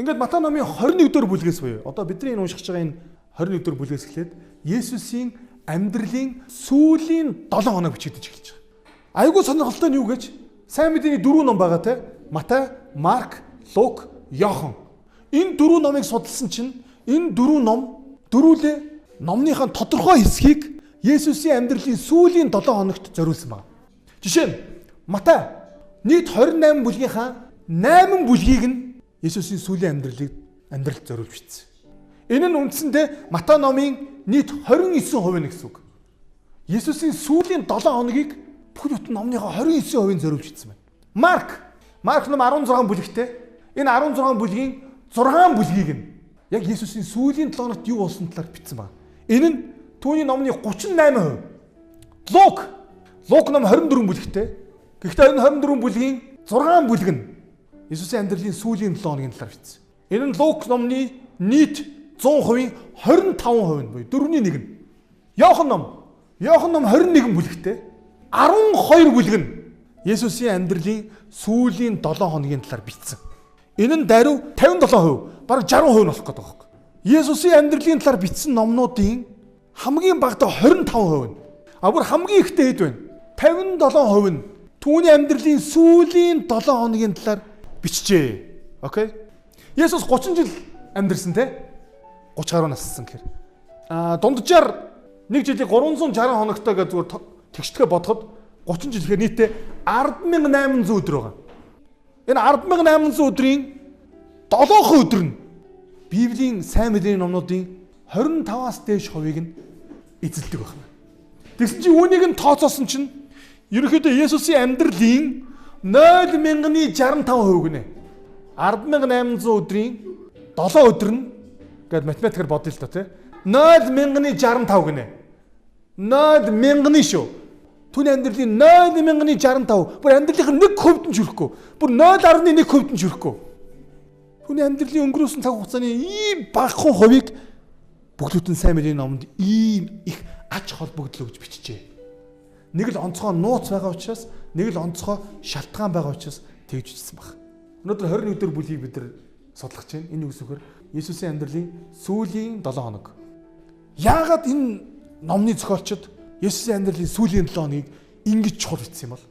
Ингээд Матай номын 21 дэх бүлгээс буюу одоо бидний энэ уншиж байгаа энэ 21 дэх бүлгээс эхлээд Есүсийн амьдралын сүүлийн 7 хоног бичигдэж эхэлж байгаа. Айгуу сонирхолтой нь юу гэж сайн мэдээний 4 ном байгаа те. Матай, Марк, Лук, Иохан. Энэ 4 номыг судалсан чинь энэ 4 ном дөрүүлээ номныхаа тодорхой хэсгийг Есүсийн амьдралын сүүлийн 7 хоногт зориулсан байна. Жишээ нь Матай нийт 28 бүлгийнхаа 8 бүлгийг нь Есүсийн сүүлийн амьдралд зориулж бичсэн. Энэ нь үндсэндээ Матай номын нийт 29% гэсэн үг. Есүсийн сүүлийн 7 хоногийг бүхэл бүтэн номныхоо 29% зориулж бичсэн байна. Марк ном 16 бүлэгтэй. Энэ 16 бүлгийн 6 бүлгийг нь яг Есүсийн сүүлийн 7 хоногт юу болсон талаар бичсэн байна. Энэ нь түүний номны 38%. Лук ном 24 бүлэгтэй. Гэхдээ энэ 24 бүлгийн 6 бүлэг нь Есүсийн амьдралын сүүлийн 7 хоногийн талаар бичсэн. Энэ нь Лук номны нийт 100%-ийн 25% буюу 4-ний 1 нь. Иохан ном 21 бүлэгтэй. 12 бүлэг нь Есүсийн амьдралын сүүлийн 7 хоногийн талаар бичсэн. Энэ нь даруй 57%, бараг 60% болох гэдэг байна. Есүсийн амьдралын талаар бичсэн номнуудын хамгийн багадаа 25% нь. Бүр хамгийн ихтэй хэд вэ? 57% нь түүний амьдралын сүүлийн 7 хоногийн талаар бичжээ. Окей? Есүс 30 жил амьдэрсэн те? 30 гаруй нассан гэхээр. Дунджаар нэг жилийг 360 хоногтой гэж зүгээр тэгшдэгэ бодоход 30 жил гэхээр нийтээ 10,800 өдөр байгаа. Энэ 10,800 өдрийн 7 өдөр нь Библийн сайн мэдээний номнуудын 25-аас дээш хувийг нь эзэлдэг байна. Тэгсэн чинь үүнийг нь тооцоосон чинь ерөнхийдөө Есүсийн амьдралын 0,65% гинэ. 10,800 өдрийн 7 өдөр нь гэдэг математикаар бодъё л доо тий. 0,65 гинэ. 0,000 шүү. Түүний амьдралын 0,065 бүр амьдралын 1% нь чүрэхгүй. Бүр 0.1% нь чүрэхгүй. Түүний амьдралын өнгөрөөсөн цаг хугацааны ийм багахан хувийг бүгдүүтэн сайн мэдээний номонд ийм их ач холбогдол өгж бичжээ. Нэг л онцгой нууц байгаа учраас, нэг л онцгой шалтгаан байгаа учраас тэгж бичсэн баг. Өнөөдөр 21 дэх бүлгийг бид нар судлах чинь энэ үгсээр Есүсийн амьдралын сүүлийн 7 хоног. Яагаад энэ номны зохиолчид Есүсийн амьдралын сүүлийн 7 хоногийг ингэж чухал бичсэн юм бол?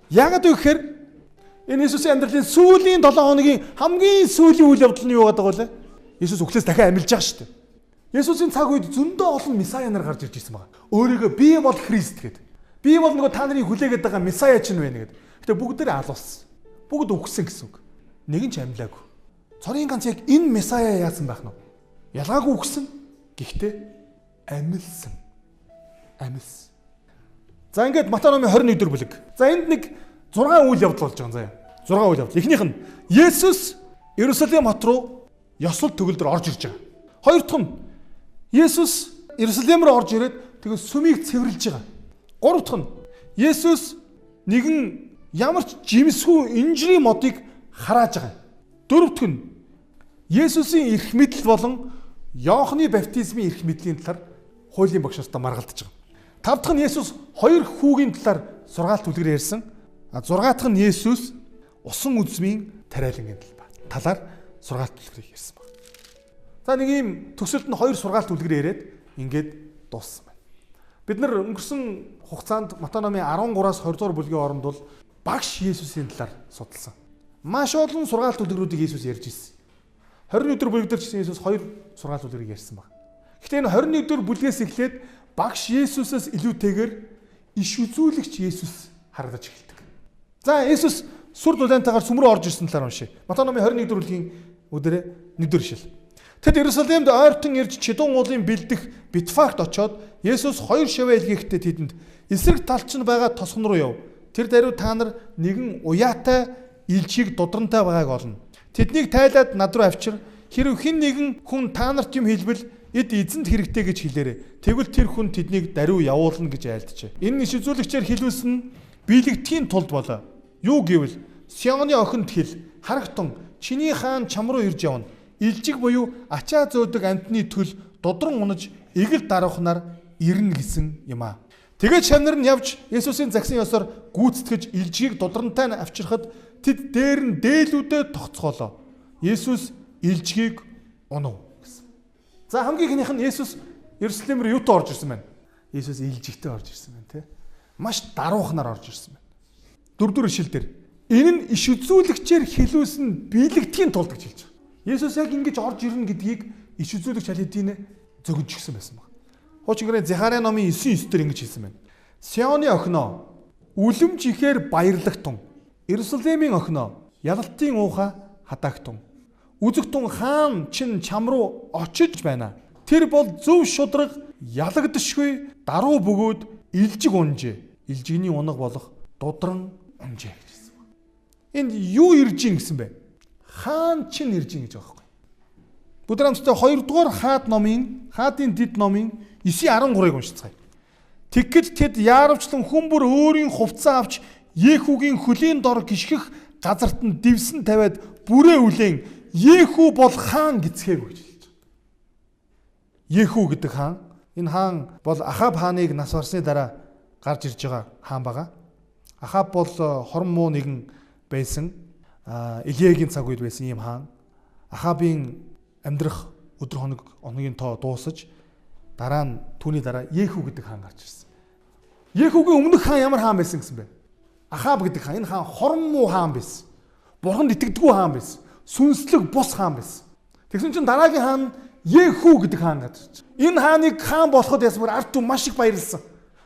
Яагаад вэ гэхээр энэ Есүсийн амьдралын сүүлийн 7 хоногийн хамгийн сүүлийн үйл явдал нь юу гэдэг вэ? Есүс өглөөс дахин амьлж байгаа шүү дээ. Есүсийн цаг үед зөндөө олон месая нар гарч ирж ирсэн байгаа. Өөрийгөө би бол Христ гэдэг. Би бол нөгөө та нарын хүлээгээд байгаа месая ч нь байна гэдэг. Гэтэ бүгдээрээ алуулсан. Бүгд үгсэн гэсэн үг. Нэг нь ч амьлаагүй. Цорын ганц яг энэ месая яасан байх нь? Ялгаагүй үгсэн. Гэхдээ амьлсан. За ингээд Матай номын 21 дэх бүлэг. За энд нэг 6 үйл явдал болж байгаа заяа. 6 үйл явдал. Эхнийх нь Есүс Иерусалим хот руу ёслол төгөлдөр орж ирж байгаа. Хоёр дахь нь Есүс Иерусалим руу орж ирээд тэгээ сүмийг цэвэрлж байгаа. Гурав дахь нь Есүс нэгэн ямар ч жимсгүй инжирийн модыг харааж байгаа. Дөрөв дахь нь Есүсийн эрх мэдэл болон Иохны баптизмын эрх мэдлийн талаар хуулийн багшаастай маргалдаж байгаа. Тав дахь нь Есүс хоёр хүүгийн талаар сургаалт үлгэр ярьсан. 6 дахь нь Есүс усан үзмийн тариалангийн талаар сургаалт үлгэр ярьсан байна. За нэг ийм төсөлд нь хоёр сургаалт үлгэр яриад ингээд дууссан байна. Бид нар өнгөрсөн хугацаанд Матай номын 13-аас 20 дугаар бүлгийн оронд бол багш Есүсийн талаар судалсан. Маш олон сургаалт үлгэрүүдийг Есүс ярьж ирсэн. 21 дэх бүлэг дээр ч Есүс хоёр сургаалт үлгэрийг ярьсан байна. Гэхдээ энэ 21 дэх бүлгээс эхлээд багш Есүсээс илүүтэйгээр иш үзүүлэгч Есүс харагдаж эхэлдэг. За Есүс сүр дулаантайгаар сүм рүү орж ирсэн талаар уншъя. Матай номын 21 дэх бүлгийн өдөрөө 1-р ишлэл. Тэд Иерусалимд ойртон ирж Чидун уулын бэлдэх Бетфагт очоод Есүс хоёр шаваа илгээхдээ тэдэнд эсрэг талч нь байгаа тосгон руу яв. Тэр даруй та нар нэгэн уяатай илжиг дудрантай байгааг олно. Тэднийг тайлаад над руу авчир. Хэрв хэн нэгэн хүн та нарт юм хэлбэл эд эзэнт хэрэгтэй гэж хэлээрэй. Тэгвэл тэр хүн тэднийг даруй явуулна гэж айлтжээ. Энэ иш үзүүлэгчээр хэлүүлсэн нь биелэгдэхийн тулд болоо. Юу гэвэл Сионы охинд хэл харагтун чиний хаан чам руу ирж явна. Илжиг буюу ачаа зөөдөг амьтны төл дудран унаж эгэл даруухнаар ирнэ гэсэн юм аа. Тэгээд шавнар нь явж Есүсийн загсан ёсоор гүйцэтгэж илжгийг дудрантай нь авчирхад тэд дээр нь дээлүүдэд тогтцоолоо. Есүс илжгийг унав гэсэн. За хамгийн ихнийх нь Есүс Иерусалим руу юутай орж ирсэн байна? Есүс илжигтэй орж ирсэн байна, тэ? Маш даруухнаар орж ирсэн байна. 4 ишлэлдэр энэ нь иш үзүүлэгчээр хэлүүлсэн биелэгдэхийн тулд гэж хэлж байгаа. Есүс яг ингэж орж ирнэ гэдгийг иш үзүүлэгч аль хэдийнэ зөгнж гисэн байсан баг. Хуучин гэрээ Захария номын 9:9 дээр ингэж хэлсэн байна. Сионы охиноо үлэмж ихээр баярлагтун. Иерусалимийн охиноо ялалтын уухай хатаагтун. Үзэгтун хаан чин чам руу очиж байна. Тэр бол зөв шудраг ялагдшгүй даруу бөгөөд илжиг унжээ. Илжигний унаг болох дудран унжээ гэж хэлсэн байна. Энд юу ирж ийн гэсэн бэ? Хаан чин ирж ийн гэж байгаа байхгүй. Бүгд хамтдаа 2 дугаар хаадын дид номын 9:13-ыг уншицгаая. Тэгэхэд тэд яарвчлан хүмбэр өөрийн хувцас авч Ехүүгийн хөлийн дор гიშгэх газарт нь дивсэн тавиад бүрээ үлэн Ехүү бол хаан гэцгээв гэж хэлж байна. Ехүү гэдэг хаан, энэ хаан бол Ахаб хааныг нас барсны дараа гарч ирж байгаа хаан байгаа. Ахаб бол хорон муу нэгэн байсан. Илиегийн цаг үед байсан ийм хаан. Ахабын амьдрах өдөр хоногийн тоо дуусаж дараа нь түүний дараа Ехүү гэдэг хаан гарч ирсэн. Ехүүгийн өмнөх хаан ямар хаан байсан гэсэн бэ? Ахаб гэдэг хаан. Энэ хаан хорон муу хаан байсан. Бурханд итгэдэггүй хаан байсан. Сүнслэг бус хаан байсан. Тэгсэн чинь дараагийн хаан Ехүү гэдэг хаан гарч ирж байна. Энэ хааныг хаан болоход ясмаар ард түмэн маш их баярлсан.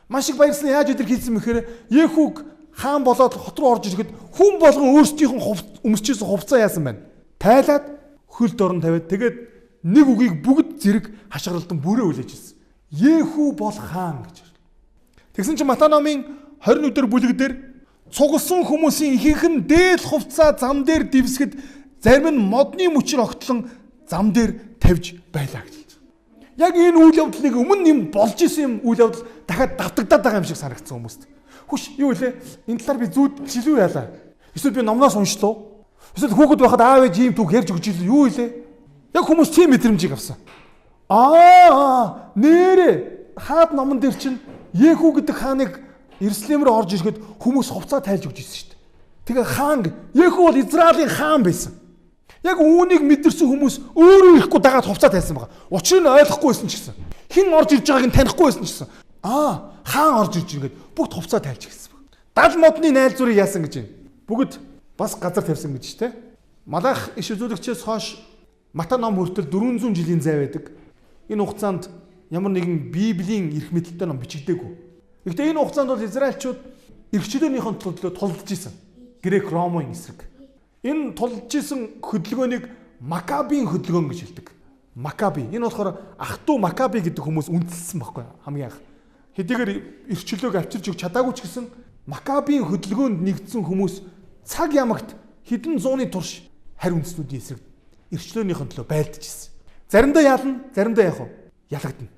Маш их баярлсан яаж өдөр хийсэн мэхээр Ехүүг хаан болоод хот руу орж ирэхэд хүн болгон өөрсдийнх нь өмсчихсэн хувцас яасан байна. Тайлаад хөлд орон тавиад тэгээд нэг үгийг бүгд зэрэг хашгиралдан бүрээ үлээж ирсэн. Ехүү бол хаан гэж. Тэгсэн чинь Матай номын 20 өдөр бүлэг дээр цугласан хүмүүсийн ихэнх нь дээл хувцаа зам дээр дивсгэд зарим нь модны мөчр огтлон зам дээр тавьж байлаа гэж хэлж байгаа. Яг энэ үйл явдлыг өмнө юм болж исэн юм үйл явдал дахиад давтагдаад байгаа юм шиг санагдсан хүмүүст. Хүш юу вэ? Энэ талаар би зүүд жилүү яалаа. Эсвэл би номноос уншлаа. Эсвэл хүүхэд байхад аав ээж ийм түүх ярьж өгч илүү юу вэ? Яг хүмүүс тийм мэдрэмжийг авсан. Нэрээ хаад номон дээр чинь Ехүү гэдэг хааныг Иерусалим руу орж ирэхэд хүмүүс хувцас тайлж өгч ирсэн шүү дээ. Тэгээ хаан Ехүү бол Израилийн хаан байсан. Яг үүнийг мэдэрсэн хүмүүс өөрөө ирэхгүй дагаад хувцас тайлсан байгаа. Учрыг нь ойлгохгүй байсан ч гэсэн. Хэн орж ирж байгааг нь танихгүй байсан ч гэсэн. Хаан орж ирж ингээд бүгд хувцас тайлж гисэн баг. 70 модны найзуурыг яасан гэж юм. Бүгд бас газар тавьсан гэж тэ. Малах иш үзүүлэгчээс хойш Матай ном хүртэл 400 жилийн зай байдаг. Энэ хугацаанд ямар нэгэн Библийн эрх мэдэлтэй ном бичигдээгүй. Гэхдээ энэ хугацаанд бол Израильчууд эрхчлөөнийхэн төлөө тулдж исэн. Грек Ромын эсрэг. Энэ тулдж исэн хөдөлгөөнийг Макабийн хөдөлгөөн гэж хэлдэг. Макаби. Энэ болохоор ах トゥ Макаби гэдэг хүмүүс үндэслсэн байхгүй хамгийн анх. Хэдийгээр эрхчлөөг авчирч өгч чадаагүй ч гэсэн Макабийн хөдөлгөөнд нэгдсэн хүмүүс цаг ямагт хэдэн зууны турш харь үндэстнүүдийн эсрэг эрхчлөөнийхэн төлөө байлдаж ирсэн. Заримдаа яална, заримдаа яах вэ? Ялагдана.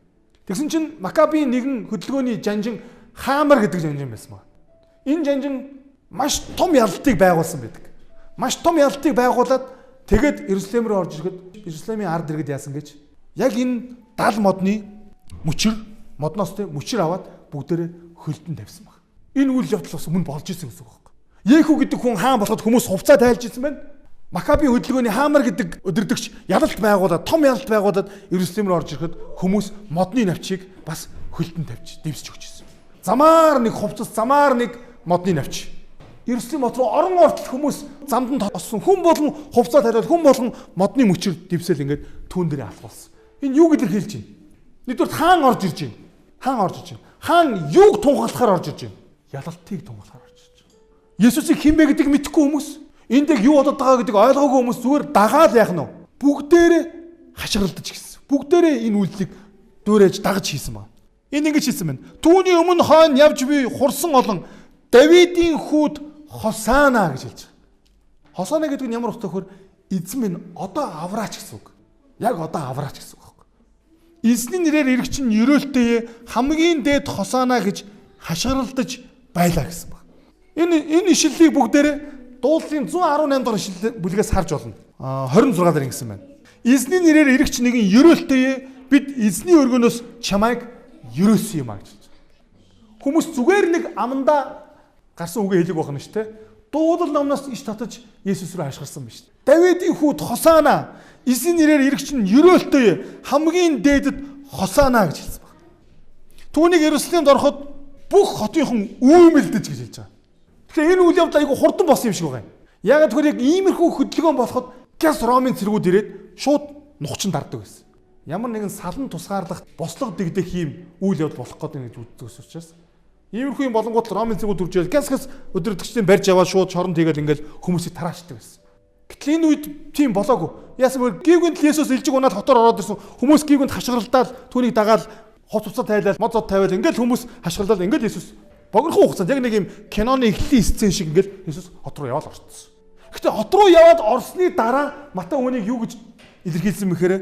Тэгсэн чинь Макабийн нэгэн хөдөлгөөний жанжин Хаамар гэдэг жанжин байсан ба. Энэ жанжин маш том ялалтыг байгуулсан байдаг. Маш том ялалтыг байгуулад тэгээд Иерусалим руу орж ирэхэд Иерусалимийн ард иргэд яасан гэж яг энэ 70 модны модноос мөчр аваад бүгдээрээ хөлдөн тавьсан баг. Энэ үйл явдал бас өмнө болж исэн гэсэн үг байхгүй. Ехүү гэдэг хүн хаан болоход хүмүүс хувцас тайлж исэн байна. Макабийн хөдөлгөөний Хаамар гэдэг өдөрдөгч ялалт байгуулад, том ялалт байгуулад Иерусалим руу орж ирэхэд хүмүүс модны навчийг бас хөлдөн тавьж дэвсэж өгч ирсэн. Замаар нэг хувцас, замаар нэг модны навч. Иерусалим хот руу орон ортол хүмүүс замд нь тоссон. Хүн болгон хувцас тариад, хүн болгон модны мөчр дэвсэл ингээд түүн дээр алхуулсан. Энэ юу гэдэр хэлж байна? Нэгдүгээр хаан орж ирж байна. Хаан орж ирж байна. Хаан юуг тунхаглахаар орж ирж байна? Ялалтыг тунхаглахаар орж ирж байна. Есүсийг хэн бэ гэдгийг мэдэхгүй хүмүүс, энд яг юу болоод байгаа гэдгийг ойлгоогүй хүмүүс зүгээр дагаад яах нь вэ? Бүгдээрээ хашгиралдаж гисэн. Бүгдээрээ энэ үйлдэлийг дөөрэж дагаж хийсэн байна. Энэ ингэж хэлсэн байна. Түүний өмнө хойно явж би хурсан олон Давидын хүүд Хосана гэж хэлж байгаа. Хосана гэдэг нь ямар утгатай вөхөр эзэн минь одоо авраач гэсэн үг. Яг одоо авраач гэсэн үг байхгүй. Эзний нэрээр ирэх чинь ерөөлтөе хамгийн дээд Хосана гэж хашгиралдаж байлаа гэсэн баг. Энэ ишлэлийг бүгдээрээ дуулалын 118 дахь ишлэл бүлгээс харж болно. 26 дээр ингэсэн байна. Эзний нэрээр ирэх чинь нэгэн ерөөлтөе бид эзний өргөнөөс чамайг ерөөсөн юм аа гэж. Хүмүүс зүгээр нэг амандаа гарсан үгээ хэлэг байна шүү дээ. Дуудлал номноос иш татаж Есүс рүү хашгирсан байна шүү дээ. Давидын хүүд Хосаана, эзэн нэрээр ирэх чинь ерөөлтөй хамгийн дээдэд Хосаана гэж хэлсэн байна. Түүнийг Иерусалимд ороход бүх хотынхон үүмэлдэж гэж хэлж байгаа. Тэгэхээр энэ үйл явдал айгүй хурдан болсон юм шиг байгаа юм. Яг тэр яг иймэрхүү хөдөлгөөн болоход газ Ромын цэргүүд ирээд шууд нухчин дарддаг байсан. Ямар нэгэн салан тусгаарлах, бослого дэгдэх юм үйл явдал болох гэдэг гэж үздэг учраас иймэрхүү юм болонгууд Ромын цэргүүд үржээл газ өдөртөгчдийн барьж аваад шууд шорон тэгээл ингээл хүмүүсийг тараачдаг байсан. Гэтэл энэ үед тийм болоогүй. Яасан бэ? Гівгэнд Есүс илжиг унаад хотоор ороод ирсэн хүмүүс гівгэнд хашгиралдаад түүнийг дагаад хоц уцаа тайлаад мод зод тавиад ингээл хүмүүс хашгиралдаад ингээл Есүс богинохон хугацаанд яг нэг юм киноны эхлэлийн сцен шиг ингээл Есүс хот руу яваад орцсон. Гэхдээ хот руу яваад орсны дараа Матай үүнийг юу гэж илэрхийлсэн мэхээр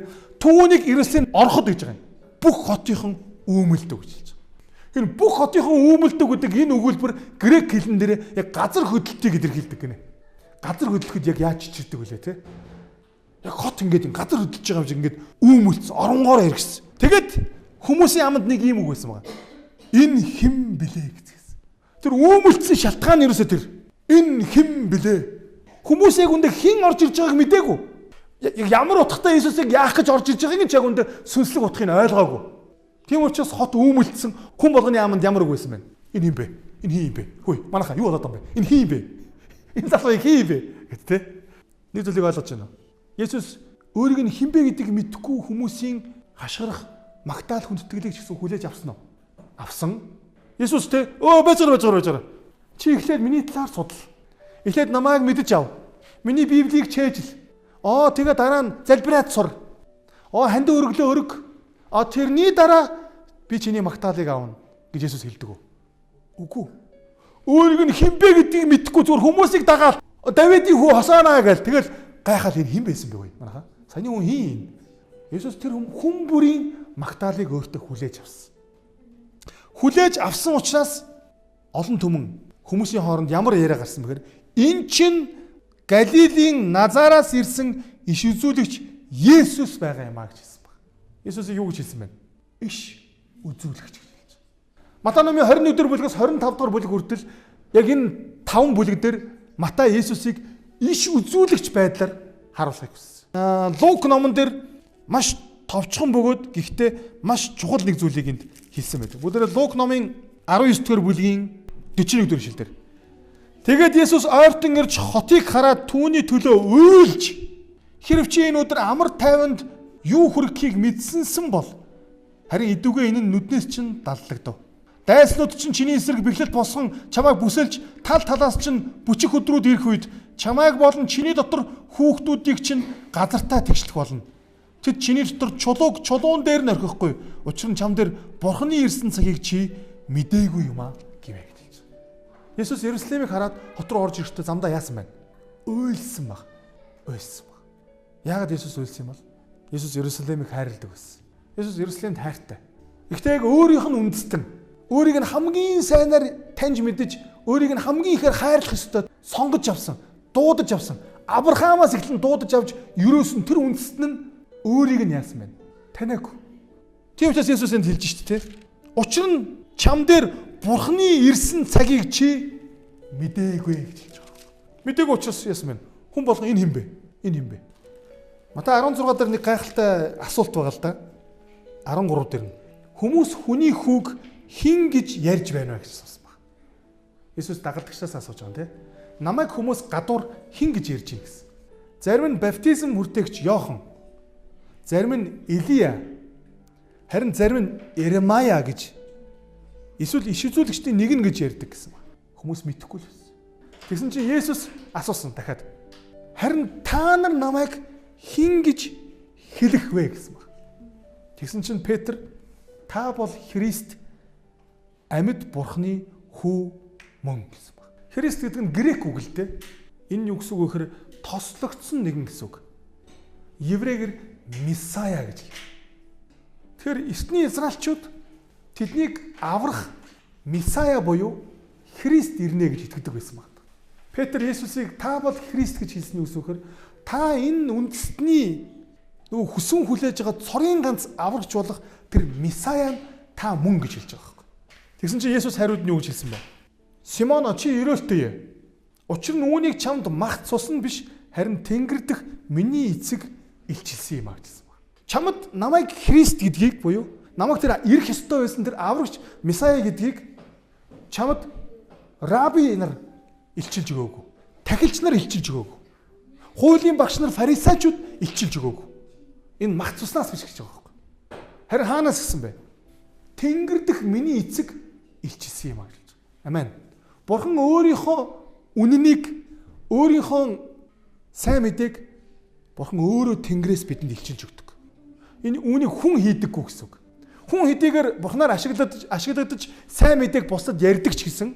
түүнийг Иерусалимд ороход гэж байгаа юм. Бүх хотынхон үүмэлдэг гэж хэлж байгаа. Энэ бүх хотынхон үүмэлдэг гэдэг энэ өгүүлбэр грек хэлэн дээр яг газар хөдлөлтийг илэрхийлдэг гинэ. Газар хөдлөхөд яг яаж чичирдэг вүлээ те? Яг хот ингээд газар хөдлөж байгаа юм шиг ингээд үүмэлсэн, оронгоор иргэсэн. Тэгэд хүмүүсийн аманд нэг юм үг байсан байгаа. Энэ хэн блэ гэсэн. Тэр үүмэлсэн шалтгаан нь ерөөсөө тэр. Энэ хэн блэ? Хүмүүс яг үндэ хэн орж ирж байгааг мдээгүй. Ямар утгатай Иесусыг яах гэж орж ирж байгааг нь ч яг үндэ сүнслэг утгыг ойлгоогүй. Тийм учраас хот үүмэлсэн хүн болгоны аманд ямар үг байсан бэ? Энэ юм бэ? Энэ хин юм бэ? Хөөе, манайхаа юу болоод байгаа юм бэ? Энэ хин юм бэ? Энэ залуу хин юм бэ? Гэт тэ. Нэг зүйлийг ойлгож байна уу? Есүс өөрийг нь хин бэ гэдгийг мэдхгүй хүмүүсийн хашгирах магтаал хүндэтгэлийг ч гэсэн хүлээж авсан уу? Авсан. Есүс тэ бажар. Чи эхлээд миний талаар судал. Эхлээд намайг мэдэж ав. Миний Библийг чэйжл. Тэгээ дараа нь залбираад сур. Ханд өргөлөө өрг. Тэрний дараа би чиний магтаалыг аавна гэж Есүс хэлдэг үү? Үгүй. Өөрийг нь хинбэ гэдгийг мэдхгүй зүгээр хүмүүсийг дагаад Давидын хүү Хосаана гэж тэгэл гайхаад энэ хэн байсан бэ вэ? Манайха. Саяны хүн хин. Есүс тэр хүн бүрийн магтаалыг өөртөө хүлээж авсан. Хүлээж авсан учраас олон түмэн хүмүүсийн хооронд ямар яриа гарсан бэхээр энэ чинь Галилийн Назараас ирсэн иш үзүүлэгч Есүс байгаа юм а гэж хэлсэн баг. Есүс юу гэж хэлсэн бэ? Иш үзүүлэгч гэж хэлж байна. Матай номын 21 дэх бүлгээс 25 дахь бүлэг хүртэл яг энэ 5 бүлэг дээр Матай Есүсийг иш үзүүлэгч байдлаар харуулахыг хүссэн. Лук номон дээр маш товчхон бөгөөд гэхдээ маш чухал нэг зүйлийг энд хэлсэн байдаг. Бүгдээрээ Лук номын 19 дэх бүлгийн 41 дэх шилдэр. Тэгээд Есүс ойртон ирж хотыг хараад түүний төлөө уйлж хэрв чи энэ өдөр амар тайванд юу хүрэхийг мэдсэнсэн бол харин идүүгээ энэ нь нүднээс чинь даллагдав. Дайснууд чинь чиний эсрэг бэхлэлт босгон чамайг бүсэлж тал талаас чинь бүчих өдрүүд ирэх үед чамайг болон чиний дотор хүүхдүүдийг чинь газартаа тэгшлэх болно. Тэд чиний дотор чулуун дээр нь орхихгүй. Учир нь чам дээр Бурхны ирсэн цагийг чи мдээгүй юм аа гэвэ. Есүс Иерусалимыг хараад хот руу орж ирэхдээ замдаа яасан байна? Уйлсан баг. Яагаад Есүс уйлсан юм бол? Есүс Иерусалимыг хайрладаг байсан. Есүс Иерусалимд хайртай. Гэхдээ яг өөрийнх нь үндэстэн, өөрийг нь хамгийн сайнаар таньж мэдэж, өөрийг нь хамгийн ихээр хайрлах ёстой сонгож авсан, дуудаж авсан. Авраамаас эхлэн дуудаж авч ерөөсөн тэр үндэстэн нь өөрийг нь яасан байна? Таниагүй. Тийм учраас Есүс энд хэлж штэ тэ. Учир нь чам дээр Бурхны ирсэн цагийг чи мдээгүй гэж хэлж байгаа. Мдээгүй учраас яасан бэ? Хүн болгон энэ хэм бэ? Матай 16 дээр нэг гайхалтай асуулт байгаа л да. 13 дээр нь хүмүүс хүний хүүг хин гэж ярьж байна вэ гэж асуусан баг. Есүс дагалдагчаас асууж байгаа юм те. Намайг хүмүүс гадуур хин гэж ярьж байна гэсэн. Зарим нь баптизм хүртээгч Йохан, зарим нь Илия, харин зарим нь Иремая гэж эсвэл иш үзүүлэгчдийн нэг нь гэж ярьдаг гэсэн баг. Хүмүүс мэдэхгүй л байсан. Тэгсэн чинь Есүс асуусан дахиад. Харин та нар намайг хин гэж хэлэх вэ гэсэн баг. Тэгсэн чинь Петр та бол Христ амьд Бурхны хүү мөн гэсэн баг. Христ гэдэг нь грек үг л дээ. Энэ юу гэсэн үг вэ гэхээр тослогдсон нэгэн гэсэн үг. Еврейгэр Месая гэж хэлдэг. Тэгэхээр эртний израилчууд тэднийг аврах Месая буюу Христ ирнэ гэж итгэдэг байсан байна. Петр Есүсийг та бол Христ гэж хэлсний үсвэхээр та энэ үндэстний нөгөө хүсэн хүлээж байгаа цорын ганц аврагч болох тэр Месая та мөн гэж хэлж байгаа байхгүй. Тэгсэн чинь Есүс хариуд нь юу гэж хэлсэн бэ? Симон чи ерөөлтөе. Учир нь үүнийг чамд мах цус нь биш харин Тэнгэр дэх миний эцэг илчилсэн юм аа гэсэн байна. Чамд намайг Христ гэдгийг буюу намайг тэр ирэх ёстой байсан тэр аврагч Месая гэдгийг чамд раби нар илчилж өгөөгүй. Тахилч нар илчилж өгөөгүй. Хуулийн багш нар фарисеучуд илчилж өгөөгүй. Энэ мах цуснаас биш гэж байгаа байхгүй. Харин хаанаас гисэн бэ? Тэнгэр дэх миний эцэг илчилсэн юм аа гэж. Амен. Бурхан өөрийнхөө үнэнийг, өөрийнхөө сайн мэдээг Бурхан өөрөө Тэнгэрээс бидэнд илчилж өгдөг. Энэ үүнийг хүн хийдэггүй гэсэн үг. Хүн хэдийгээр Бурханаар ашиглагдаж сайн мэдээг бусдад ярьдаг ч гэсэн,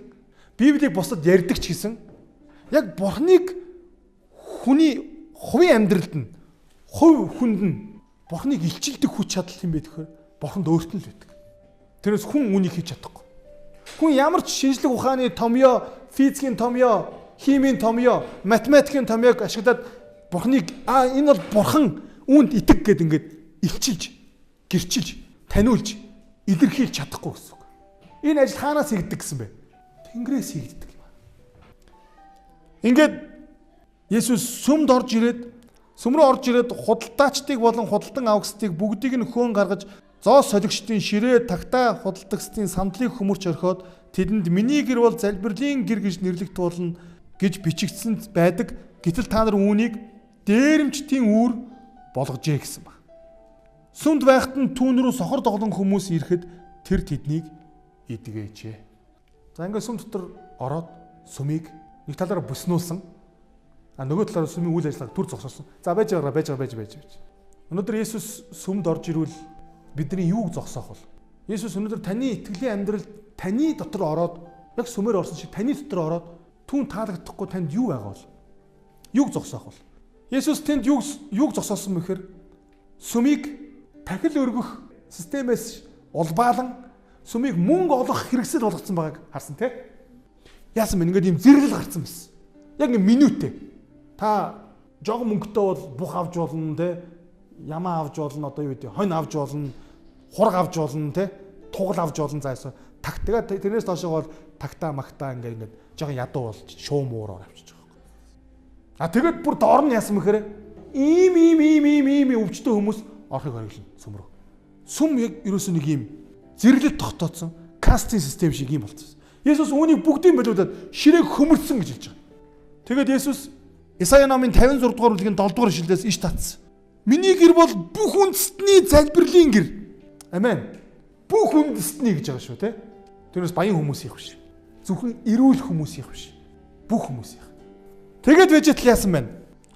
Библийг бусдад ярьдаг ч гэсэн, яг Бурханыг хүний хувийн амьдралд нь, хувь хүнд нь Бурханыг илчилдэг хүч чадал юм бэ гэхээр Бурханд өөрт нь л байдаг. Тэрнээс хүн үнийг хийж чадахгүй. Хүн ямар ч шинжлэх ухааны томьёо, физикийн томьёо, химийн томьёо, математикийн томьёог ашиглаад Бурханыг энэ бол Бурхан үүнд итэг гэд ингээд илчилж, гэрчилж, таниулж, илэрхийлж чадахгүй гэсэн үг. Энэ ажил хаанаас хийгддэг гэсэн бэ? Тэнгэрээс хийгддэг юм аа. Ингээд Есүс сүмд орж ирээд, сүм рүү орж ирээд худалдаачдыг болон худалдан авагчдыг бүгдийг нь хөөн гаргаж, зоос солигчдын ширээ, тагтаа худалдагчдын сандлыг хөмөрч орхиод тэдэнд миний гэр бол залбирлын гэр гэж нэрлэгдэх болно гэж бичигдсэн байдаг. Гэтэл та нар үүнийг дээрэмчтийн үүр болгожээ гэсэн баг. Сүмд байхад нь түүн рүү сохор доглон хүмүүс ирэхэд тэр тэднийг идгээжээ. За ингээд сүм дотор ороод сүмийг нэг талаараа бүснүүлсэн. Нөгөө талаараа сүмийн үйл ажиллагааг түр зогсоосон. За байж. Өнөөдөр Есүс сүмд орж ирвэл бидний юуг зогсоох вэ? Есүс өнөөдөр таны итгэлийн амьдрал таны дотор ороод яг сүмээр орсон шиг таны дотор ороод түүн таалагдахгүй танд юу байгаа бол? Юуг зогсоох вэ? Есүс тэнд юуг зогсоосон бэ гэхээр сүмийг тахил өргөх системээс улбаалan сүмийг мөнгө олох хэрэгсэл болгоцсон байгааг харсан тий? Яасан бэ? Ингээд юм зэрэгэл гарсан байсан. Яг нэг минутээ. Та жог мөнгөтэй бол бух авч болно тий? Ямаа авч болно, одоо юу гэдэг, хонь авч болно, хураг авч болно тий? Тугал авч болно заасан. Тэгээд тэрнээс доошоо бол тагтаа магтаа ингээд жоохон ядуу болж шуу муураар авчиж байгаа. Тэгээд бүр доор нь яасан мэхээр ийм өвчтөө хүмүүс орохыг хориглоно сүм рүү. Сүм яг ерөөсөө нэг ийм зэрэглэлд тогтооцсон кастинг систем шиг юм болчихсон. Есүс үүнийг бүгдийг болиулаад ширээг хөмөрсөн гэж хэлж байгаа. Тэгээд Есүс Исая номын 56 дугаар бүлгийн 7 дугаар ишлэлээс иш татсан. Миний гэр бол бүх үндэстний залбирлын гэр. Амен. Бүх үндэстний гэж байгаа шүү те. Тэрнээс баян хүмүүс их биш. Зөвхөн эрүүл хүмүүс их биш. Бүх хүмүүс их. Тэгээд вэжэтэл яасан байна?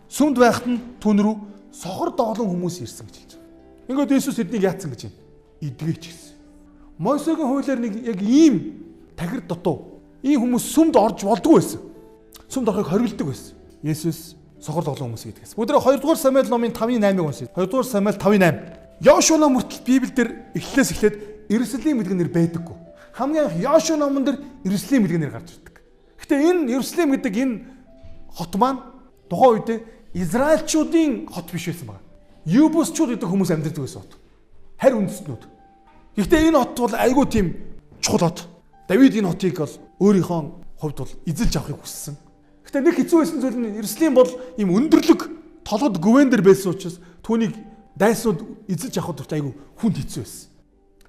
Сүмд байхад нь түн рүү сохор доглон хүмүүс ирсэн гэж хэлж байгаа. Ингээд Есүс тэднийг яатсан гэж байна? Идгээч гэсэн. Мойсегийн хуулиар нэг яг ийм тахир дутуу. Ийм хүмүүс сүмд орж болдгоо байсан. Сүмд орохыг хориглодог байсан. Есүс сохор доглон хүмүүс гэдгээс. Өдөр 2 дугаар Самуэль номын 5:8-ыг уншийе. 2 дугаар Самуэль 5:8. Йошуа ном хүртэл Библиэлд эхлээс эхлээд Иерусалим гэдэг нэр байдаггүй. Хамгийн анх Йошуа номон дээр Иерусалим гэдэг нэр гарч ирдэг. Гэтэ энэ Иерусалим гэдэг энэ хот маань тухайн үедээ Израильчуудын хот биш байсан байна. Юбусчууд гэдэг хүмүүс амьдардаг байсан хот. Харь үндэстнүүд. Гэхдээ энэ хот бол айгүй тийм чухал хот. Давид энэ хотыг бол өөрийнхөө хувьд бол эзэлж авахыг хүссэн. Гэтэ нэг хэцүү байсан зүйл нь Иерусалим бол ийм өндөрлөг толгод гүвэн дээр байсан учраас түүнийг дайснууд эзэлж авахд айгүй хүнд хэцүү байсан.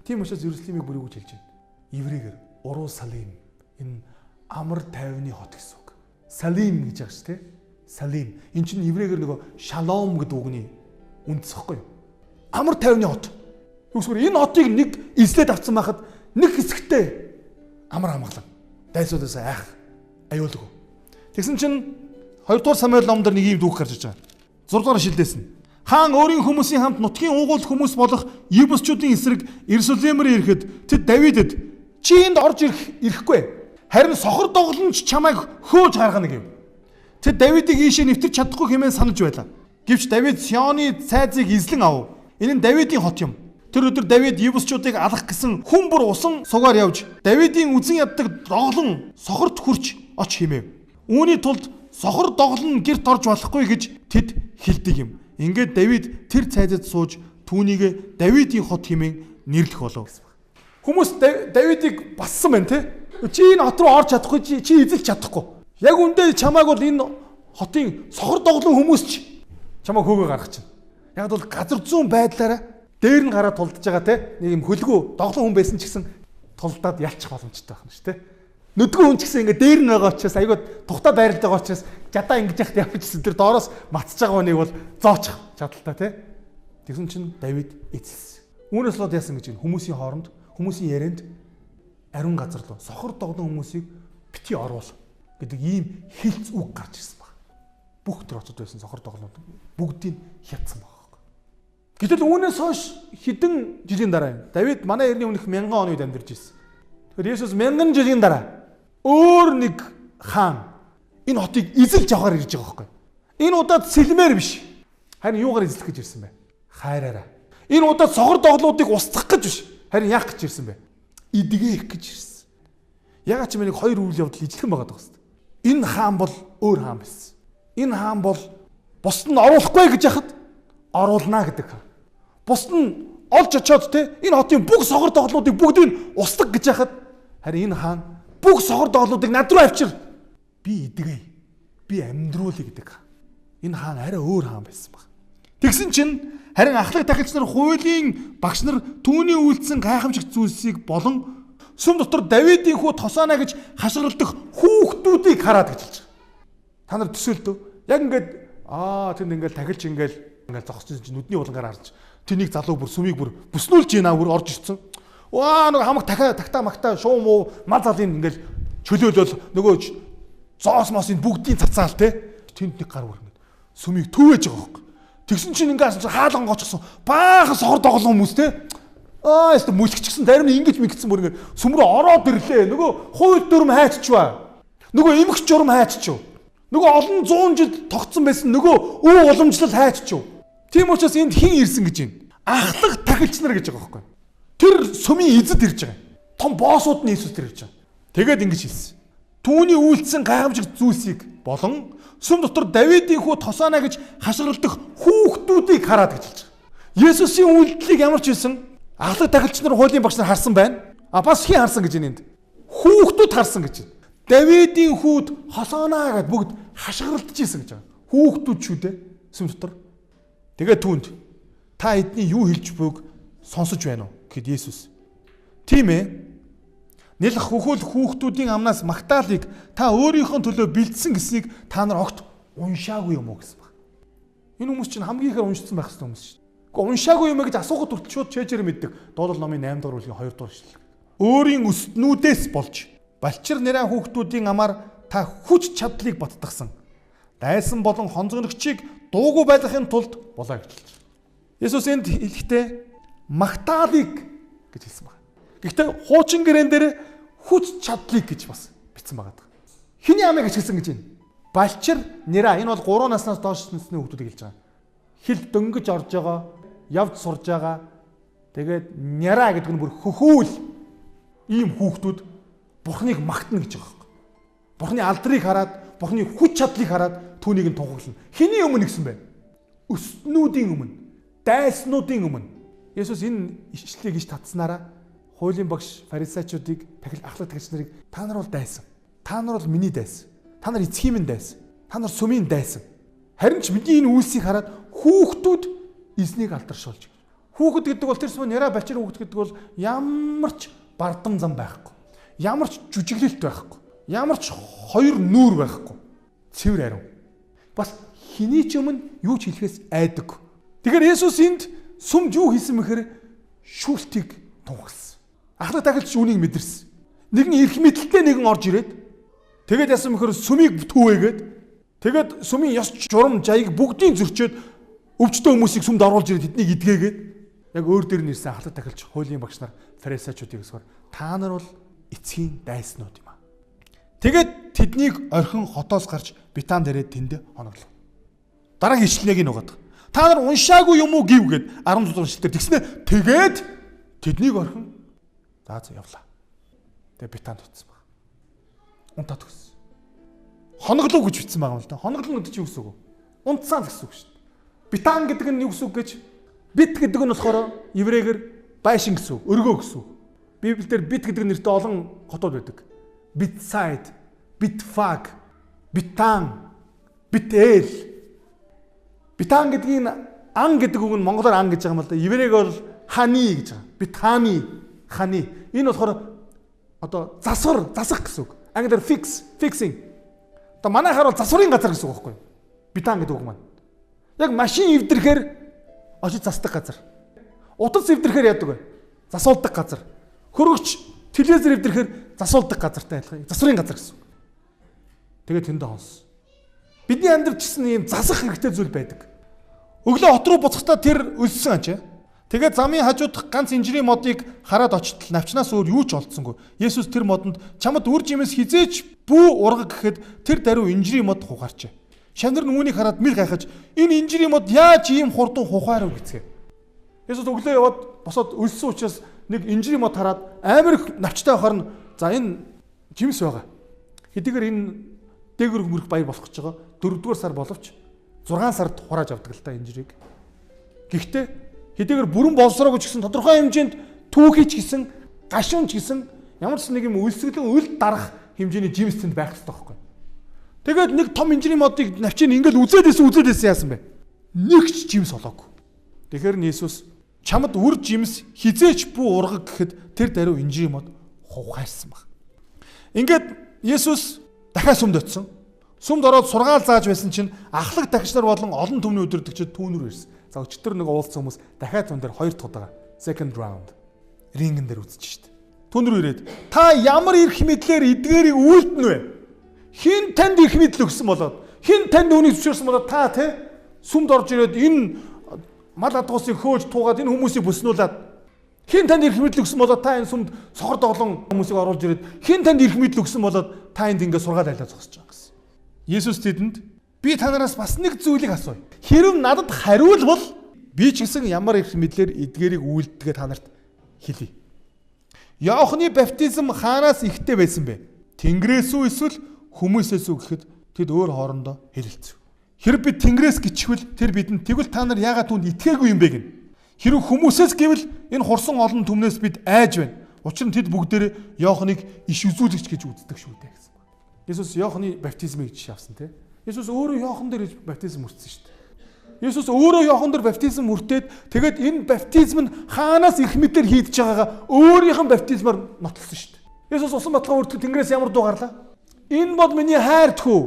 Тийм учраас Иерусалимыг бүр юу гэж хэлж байна? Еврейгээр Урусалим. Энэ амар тайвны хот гэсэн үг. Салим гэж байгаа шүү дээ. Салим. Энэ чинь еврейгээр нөгөө шалом гэдэг үгний үндсэхгүй юу? Амар тайвны хот. Үгүйгээр энэ хотыг нэг эзлээд авсан байхад нэг хэсэгтээ амар амгалан дайсуудаас айх аюулгүй. Тэгсэн чинь 2 дугаар Самуэль номдэр нэг юм дүүх гарч иж байгаа. 6 дугаар шилдээс нь хаан өөрийн хүмүүсийн хамт нутгийн уугуул хүмүүс болох Юбусчуудын эсрэг Иерусалимээр ирэхэд тэд Давидэд чи энд орж ирэхгүй. Харин сохор доглонч чамайг хөөж гаргана гэв. Тэд Давидыг ийшээ нэвтэрч чадахгүй хэмээн санаж байлаа. Гэвч Давид Сионы цайзыг эзлэн ав. Энэ нь Давидын хот юм. Тэр өдөр Давид Юбусчуудыг алах гэсэн хүн бүр усан сугаар явж Давидын үзэн яддаг доглон сохорт хүрч оч химэв. Үүний тулд сохор доглон гэрт орж болохгүй гэж тэд хэлдэг юм. Ингээд Давид тэр цайзад сууж түүнийг Давидын хот хэмээн нэрлэх болов. Хүмүүс Давидыг бассан байна те. Чи энэ хот руу орж чадахгүй чи эзэлж чадахгүй. Яг үндэ чамааг бол энэ хотын сохор доглон хүмүүс ч чамааг хөөгөө гаргах чинь. Яг бол газар зүүн байдлаараа дээр нь гараад тулдж байгаа те нэг юм хөлгөө доглон хүн байсан ч гэсэн тулдаад ялчих боломжтой байна шүү те. Нүдгэн хүн ч гэсэн ингээ дээр нь байгаа учраас айгүй тухтаа байрлаж байгаа учраас жадаа ингэж яхад явчихсан тэр доороос матж байгаа хүнийг бол зоочих чадaltaа те. Тэгсэн чинь Давид эзэлсэн. Үүнээс л яасан гэж хүмүүсийн хооронд хүмүүсийн ярианд ариун газар руу сохор доглон хүмүүсийг бити оруул гэдэг ийм хилц үг гарч ирсэн баг. Бүх тэр хотод байсан сохор доглонууд бүгдийг хятсан баг. Гэтэл үүнээс хойш хэдэн жилийн дараа Давид манай эртний өмнөх 1000 оны үед амьдарч ирсэн. Тэгэхээр Есүс 1000 жилийн дараа өөр нэг хаан энэ хотыг эзэлж авахар ирж байгаа байхгүй. Энэ удаад сэлмээр биш. Харин юугаар эзлэх гэж ирсэн бэ? Хайраараа. Энэ удаад сохор доглоодыг устгах гэж биш. Харин яах гэж ирсэн бэ? Эдгээх гэж ирсэн. Ягаад ч юм нэг хоёр үйл явдал ижилхэн байгаа даа хэвээр. Энэ хаан бол өөр хаан байсан. Энэ хаан бол бусд нь оруулахгүй гэж яхад оруулнаа гэдэг хаан. Бусд нь олж очоод те энэ хотын бүх сохор доглоодыг бүгдийг устгах гэж яхад харин энэ хаан бүх сохор доглоодыг над руу авчир. Би эдгэе. Би амьдруулъя гэдэг. Энэ хаан арай өөр хаан байсан баг. Тэгсэн чинь харин ахлах тахилч нар хуулийн багш нар түүний үйлдсэн гайхамшигт зүйлсийг болон сүм дотор Давидын хүү Тосана гэж хашгиралдах хүүхдүүдийг хараад гэж хэлж байгаа. Та нар төсөөлдөө. Яг ингээд тэнд ингээд тахилч ингээд зогсчихсон чинь нүдний улангаар харж тэнийг залуу бүр сүмийг бүр бүснүүлж ийна бүр орж ирсэн. Ваа нэг хамаг тагтаа магтаа шуу муу мал залын ингээл чөлөөлөл нөгөө зоос мосыг бүгдийг цацаал те. Тэнд нэг гар үрнэ. Сүмийг төвөөж байгаа хөөх. Тэгсэн чинь ингээс хаалган гоцсон. Баахан сохор доглон хүмүүс те. Яста мүлгчихсэн зарим нь ингэж мэгцсэн бүр ингээд сүм рүү ороод ирлээ. Нөгөө хууль дүрм хайччваа. Нөгөө эмх журам хайччв. Нөгөө олон 100 жил тогтсон байсан нөгөө өв уламжлал хайччв. Тийм учраас энд хин ирсэн гэж байна. Ахлах тахилч нар гэж байгаа байхгүй. Тэр сүмийн эзэд ирж байгаа. Том боссууд нь Иесус тэр ирж байгаа. Тэгээд ингэж хэлсэн. Түүний үйлдсэн гайхамшигт зүйлсийг болон сүм дотор Давидын хүү Тосана гэж хашгиралдах хүүхдүүдийг хараад гэж хэлж байгаа. Есүсийн үйлдэлийг ямар ч хэлсэн ахлах тахилч нар хуулийн багш нар харсан байна. Бас хин харсан гэж энд. Хүүхдүүд харсан гэж байна. Давидын хүүд Хосана гэд бүгд хашгиралдаж исэн гэж байгаа. Хүүхдүүд шүү дээ. Сүм дотор. Тэгээд түүнд та эдний юу хэлж буйг сонсож байна уу гэд Есүс. Тийм ээ. Нэлх хөхөл хүүхдүүдийн амнаас магтаалыг та өөрийнхөө төлөө бэлдсэн гэснийг та нар огт уншаагүй юм уу гэсэн баг. Энэ хүмүүс чинь хамгийн ихээр уншсан байх хэрэгтэй хүмүүс шүү. Гэхдээ уншаагүй юм гэж асуухад хүртэл шууд чэжээр мэддэг. Дуулал номын 8 дугаар бүлгийн 2 дугаар ишлэл. Өөрийн өстнүүдээс болж балчир нэраа хүүхдүүдийн амаар та хүч чадлыг баттгсан. Дайсан болон хонцгоногчийг дуугүй байлгахын тулд болоо гэж хэлж. Есүс энд хэлэхдээ магтаалыг гэж хэлсэн байна. Гэхдээ хуучин гэрэн дээр хүч чадлыг гэж бас бичсэн байгаа. Хиний амыг гэж хэлсэн гэж байна. Балчир нэраа энэ бол 3 наснаас доош насны хүүхдүүдийг хэлж байгаа. Хил дөнгөж орж байгаа, явж сурж байгаа. Тэгээд няраа гэдэг нь бүр хөхүүл ийм хүүхдүүд Бурхныг магтана гэж байгаа. Бурхны алдрыг хараад, Бурхны хүч чадлыг хараад түүнийг нь тунхаглана. Хиний өмнө гэсэн бэ? Өснүүдийн өмнө, дайснуудын өмнө. Есүс энэ ишлэлийг иш татснараа хуулийн багш фарисеучуудыг ахлах тахилч нарыг та нар бол дайсан. Та нар бол миний дайсан. Та нар эцгийн минь дайсан. Та нар сүмийн дайсан. Харин ч бидний энэ үйлсийг хараад хүүхдүүд эзнийг алдаршуулж. Хүүхэд гэдэг бол тэр сүм нэраа балчир хүүхэд гэдэг бол ямар ч бардам зам байхгүй. Ямар ч жүжиглэлт байхгүй. Ямар ч хоёр нүүр байхгүй. Цэвэр ариун. Бас хэний ч өмнө юу ч хэлэхээс айдаг. Тэгэхээр Есүс энд сүмд юу хийсэн мэхээр шүүлтийг тунхагласан. Ахлах тахилч үнийг мэдэрсэн. Нэгэн эрх мэдэлтэй нэгэн орж ирээд тэгээд яасан мэхээр сүмийг төвөөгээд тэгээд сүмийн ёс журам жаяг бүгдийг зөрчөөд өвчтөө хүмүүсийг сүмд оруулж ирээд тэднийг эдгээгээд яг өөр дээр нь ирсэн ахлах тахилч хуулийн багш нар фарисеучуудыг өсгөр та нар бол эцгийн дайснууд юм аа. Тэгээд тэднийг орхин хотоос гарч Битан дээрээ тэнд хоноглов. Дараагийн ишлэгийг нь угаад. Та нар уншаагүй юм уу гів гээд 16 дугаар ишлэлээр тэгснэ тэгээд тэднийг орхин явлаа. Тэгээ Битанд утсан баг. Унтаад өгсөн. Хоноглов гэж бичсэн байгаа юм л да. Хоноглоно гэдэг чинь юу гэсэн үг вэ? Унтсан гэсэн үг шүү дээ. Битан гэдэг нь юу гэсэн үг гэж? Бит гэдэг нь болохоор еврейгээр байшин гэсэн үг, өргөө гэсэн үг. Библиэлд бит гэдэг нэртэй олон хотууд байдаг. Битсайд, Битфаг, битан, битэл. Битан гэдгийг ан гэдэг үг нь монголоор ан гэж байгаа юм л да. Ивэрэг бол хани гэж байгаа. Битани, хани. Энэ болохоор одоо засах гэсэн үг. Англиар fixing. Одоо манайхаар бол засварын газар гэсэн үг байхгүй юу? Битан гэдэг үг маань. Яг машин эвдрэхээр очиж засдаг газар. Утас эвдрэхээр яадаг вэ? Засуулдаг газар. Хөргөч телевизээр эвдрэхээр засуулдаг газартай адилхан. Засварын газар гэсэн үг. Тэгээд тэндээ хонс. Бидний амьдрал гэсэн ийм засах хэрэгтэй зүйл байдаг. Өглөө хот руу буцахдаа тэр өлсөн ачаа. Тэгээд замын хажуудах ганц инжирийн модыг хараад очтол навчнаас өөр юу ч олдсонгүй. Есүс тэр модонд чамд үр жимээс хизээч бүү ургаг гэхэд тэр даруй инжирийн мод хугаарчээ. Шанар нь үүнийг хараад мэл гайхаж энэ инжирийн мод яаж ийм хурдан хухаар вэ гэцгээ. Есүс өглөө яваад босоод өлсөн учраас нэг инжирийн мод хараад амар их навчтай байхаар нь за энэ жимс байгаа. Хэдийгээр энэ дээгүр хөнгөрөх баяр болох гэж байгаа. 4-р сар боловч 6 сард хурааж авдаг л та инжирийг. Гэхдээ хэдийгээр бүрэн болсороо гэж гисэн тодорхой хэмжээнд түүхийч гисэн, гашуунч гисэн ямар ч нэг юм үлсгэлэн үл дарах хэмжээний жимстэнд байх хэрэгтэй байхгүй. Тэгээд нэг том инжирийн модыг навчийг ингээл үзээдсэн яасан бэ? Нэг ч жимс олоогүй. Тэгэхээр нь Есүс чамд үр жимс хизээч бүү ургаг гэхэд тэр даруй инжирийн мод хувхаарсан баг. Ингээд Есүс дахиад сүмд очсон. Сүмд ороод сургаал зааж байсан чинь ахлах дахич нар болон олон түмний өдөртөгчд түүнөр ирсэн. За өчтөр нэг уулзсан хүмүүс дахиад түн дээр 2 удаа second round рингэн дээр үзэж шít. Түн рүү ирээд та ямар эрх мэдлэр эдгээрийг үйлдэнэ вэ? Хин танд эрх мэдэл өгсөн болоод хин танд үүнийг зөвшөөрсөн болоод та те сүмд орж ирээд энэ мал адгуусыг хөөж туугаад энэ хүмүүсийг бүснүүлээд хин танд эрх мэдэл өгсөн болоод та энэ сүмд сохор доглон хүмүүсийг оруулж ирээд хин танд эрх мэдэл өгсөн болоод та энд ингээд сургаал айлаа зогсож байгаа гэсэн. Есүс тэдэнд би танараас бас нэг зүйлийг асууя. Хэрв надад хариулбал би ч гэсэн ямар эрх мэдлэр эдгээрийг үйлдэлгээ та нарт хэлье. Иохны баптизм хаанаас ихтэй байсан бэ? Тэнгэрээс үү эсвэл хүмүүсээс үү гэхэд тэд өөр хоорондоо хэлэлцв. Хэрв бид Тэнгэрээс гिचвэл тэр бидэнд тэгвэл та нар яагаад түүнд итгээгүй юм бэ гин? Хэрв хүмүүсээс гэвэл энэ хурсан олон түмнээс бид айж байна. Учир нь тэд бүгдээрээ Иохныг иш үзүүлэгч гэж үздэг шүү дээ гэсэн. Есүс Иохны баптизмыг жишээ авсан тийм. Есүс өөрөө Иохан дээр баптизм хүртсэн шүү дээ. Есүс өөрөө Иохан дээр баптизм хүртээд тэгээд энэ баптизм нь хаанаас их мэдлэр хийдэж байгаагаа өөрийнх нь баптизмаар нотлсон шүү дээ. Есүс усан баталгаа хүртэх Тэнгэрээс ямар дуу гарлаа? Энэ бол миний хайртгүү.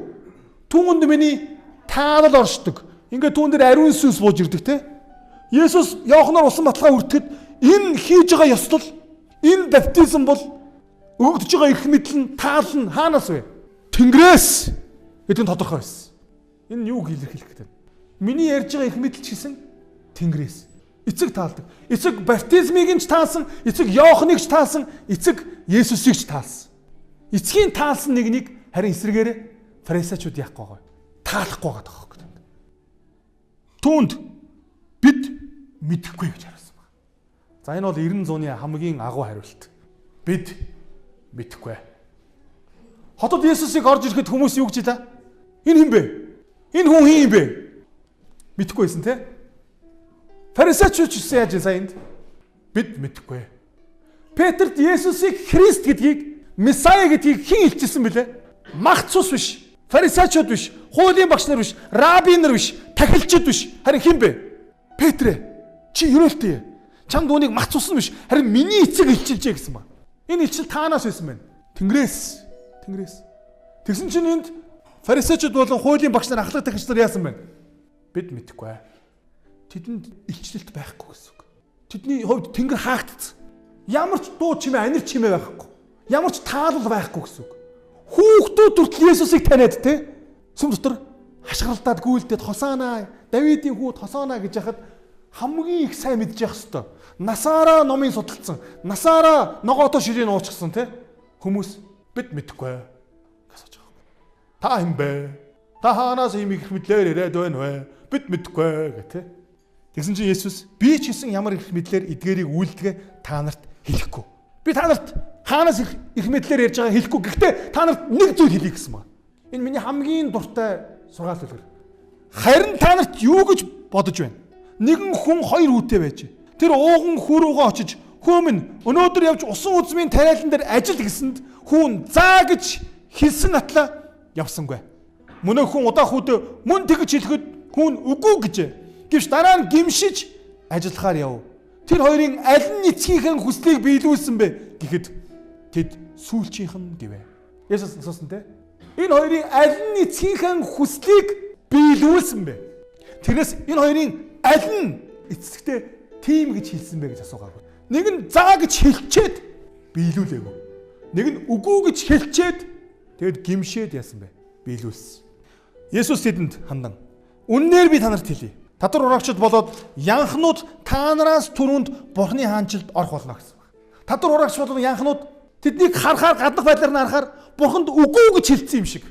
Түүнд миний таалал оршдог. Ингээд түүн дээр ариун сүнс бууж ирдэг те. Есүс Иоханоор усан баталгаа хүртэхэд энэ хийж байгаа ёслол энэ баптизм бол өгөгдөж байгаа их мэдл нь таал нь хаанаас вэ? Тэнгэрээс гэдэг нь тодорхой байсан. Энэ юуг илэрхийлэх гэдэг. Миний ярьж байгаа их мэдл ч гэсэн Тэнгэрээс. Эцэг таалдаг. Эцэг баптизмыг нь ч таалсан, эцэг Иохныг ч таалсан, эцэг Есүсийг ч таалсан. Эцгийн таалсан нэгнийг харин эсрэгээрээ фарисеучуд яахгүй байгаа. Таалахгүй байгаа тоххой. Түүнд бид мэдэхгүй гэж хариулсан байна. За энэ бол 90 зууны хамгийн агуу хариулт. Бид мэдэхгүй. Хотод Есүсийг орж ирэхэд хүмүүс юу гэж хэлээ? Энэ хэн бэ? Энэ хүн хин юм бэ? Мэдэхгүй байсан те. Фарисеучуд ч яаж саянд бид мэдэхгүй. Петрт Есүсийг Христ гэдгийг, Месая гэдгийг хэн хэлчихсэн бэлээ? Магцус биш, фарисеучуд биш, хуулийн багш нар биш, раби нар биш, тахилчид биш. Харин хэн бэ? Петрэ. Чи ерөөлтэй. Чамд үүнийг магцус нь биш, харин миний эцэг илчилжээ гэсэн ба. Энэ илчил таанаас байсан байна. Тэнгэрээс. Тэгсэн чинь энд фарисеучуд болон хуулийн багш нар ахлах тахилч нар яасан бэ? Бид мэдэхгүй. Тэдэнд илчлэлт байхгүй гэсэн үг. Тэдний хувьд Тэнгэр хаагдсан. Ямар ч дуу чимээ, анир чимээ байхгүй. Ямар ч таалал байхгүй гэсэн үг. Хүүхдүүд хүртэл Есүсийг таниад те. Сүм дотор хашгиралдаад гүйлдээд Хосаана, Давидын хүүд Хосаана гэж яхад хамгийн их сайн мэдж явах хэвээр. Насаараа номын судалсан, насаараа ногоото ширээ нуучсан те. Хүмүүс бид мэдэхгүй гэж байгаа. Та хэм бэ? Та хаанаас ийм их мэдлэр ирээд байна вэ? Бид мэдэхгүй гэх те. Тэгсэн чинь Есүс би ч гэсэн ямар их мэдлэр эдгээрийг үйлдгээ та нарт хэлэхгүй. Би та нарт хаанаас их мэдлэр ярьж байгааг хэлэхгүй. Гэхдээ та нарт нэг зүйл хэлье гэсэн байна. Энэ миний хамгийн дуртай сургаал үлгэр. Харин та нарт юу гэж бодож байна? Нэгэн хүн хоёр хүүтэй байж. Тэр ууган хүү рүүгээ очиж хөө минь өнөөдөр явж усан үзмийн тариалан дээр ажил гэсэнд хүүн заа гэж хэлсэн атлаа явсангүй. Мөнөө хүн удаах үед мөн тэгж хэлэхэд хүн үгүй гэж. Гэвч дараа нь гимшиж ажиллахаар яв. Тэр хоёрын аль нь эцгийнхэн хүслийг биелүүлсэн бэ гэхэд тэд сүүлчийнх нь гэвэ. Есүс асуусан те. Энэ хоёрын аль нь эцгийнхэн хүслийг биелүүлсэн бэ? Тэрнээс энэ хоёрын аль нь эцэгтэй тийм гэж хэлсэн бэ гэж асуугаагүй. Нэг нь заа гэж хэлчээд биелүүлээгүй. Нэг нь үгүй гэж хэлчээд тэгэд гимшээд яасан бэ? Биелүүлсэн. Есүс тэдэнд хандан үннээр би танарт хэлье. Татвар урагчид болоод янхнууд та нараас түрүүнд Бурхны хаанчлалд орох болно гэсэн байна. Татвар урагч болоод янхнууд тэднийг харахаар гаднах байдлаар нь харахаар Бурханд үгүй гэж хэлсэн юм шиг.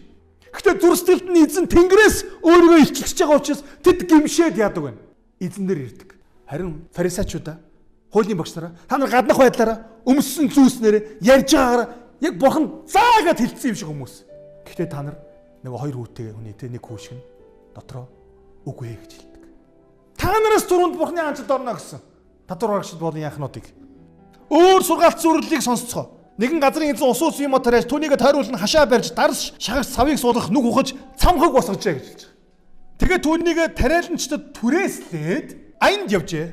Гэхдээ зүрстгэлд нь эзэн Тэнгэрээс өөрийгөө илчилж байгаа учраас тэд гимшээд яадаг байна. Эзэн дээр ирдэг. Харин фарисеучудаа, хуулийн багш нараа та нар гаднах байдлаараа өмссөн зүйлснээр ярьж байгаагаар яг Бурхан заагаад хэлсэн юм шиг хүмүүс. Гэхдээ та нар нэг хоёр хүүтэй хүний тэ нэг хүүшгэн дотроо үгүй гэж хэлдэг. Та нараас түрүүнд Бурхны хаанчлалд орно гэсэн. Татвар урагчид болон янхнуудыг өөр сургаалт зөвлөлийг сонсцгоо. Нэгэн газрын эзэн ус ус юм отарч түүнийг тойруулан хашаа барьж дарс шагаж савыг суулгах нүг ухаж цамхаг босгожээ гэж хэлж байгаа. Тэгээд түүнийг тариаланчдад түрээслээд аянд явжээ.